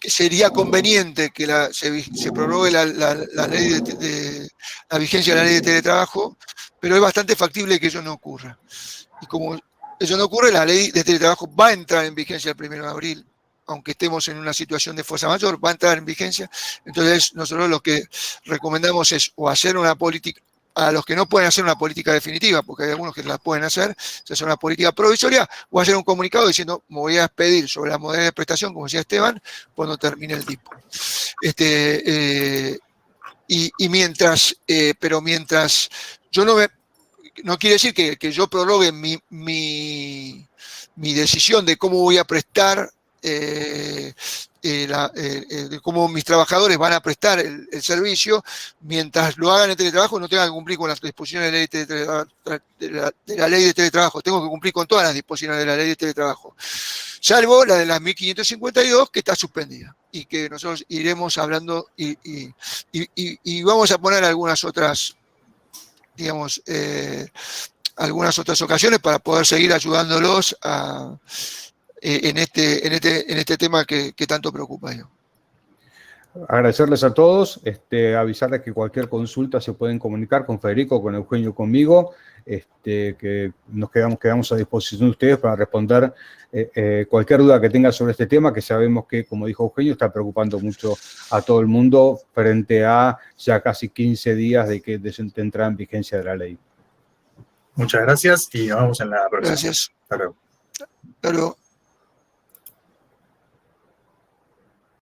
sería conveniente que se prorrogue la ley la vigencia de la ley de teletrabajo, pero es bastante factible que eso no ocurra. Y como eso no ocurre, la ley de teletrabajo va a entrar en vigencia el 1 de abril, aunque estemos en una situación de fuerza mayor, va a entrar en vigencia. Entonces, nosotros lo que recomendamos es o hacer una política, a los que no pueden hacer una política definitiva, porque hay algunos que la pueden hacer, se hace una política provisoria, o hacer un comunicado diciendo, me voy a expedir sobre la modalidad de prestación, como decía Esteban, cuando termine el DIPO. Pero mientras yo no quiere decir que yo prorrogue mi decisión de cómo voy a prestar, de cómo mis trabajadores van a prestar el servicio, mientras lo hagan en teletrabajo, no tengan que cumplir con las disposiciones de la ley de teletrabajo. Tengo que cumplir con todas las disposiciones de la ley de teletrabajo, salvo la de las 1552, que está suspendida, y que nosotros iremos hablando y vamos a poner algunas otras, digamos, algunas otras ocasiones para poder seguir ayudándolos en este tema que tanto preocupa. Agradecerles a todos, avisarles que cualquier consulta se pueden comunicar con Federico, con Eugenio, conmigo, que nos quedamos a disposición de ustedes para responder cualquier duda que tengan sobre este tema, que sabemos que, como dijo Eugenio, está preocupando mucho a todo el mundo frente a ya casi 15 días de que entrará en vigencia de la ley. Muchas gracias y nos vemos en la próxima. Gracias. Hasta luego. Hasta luego.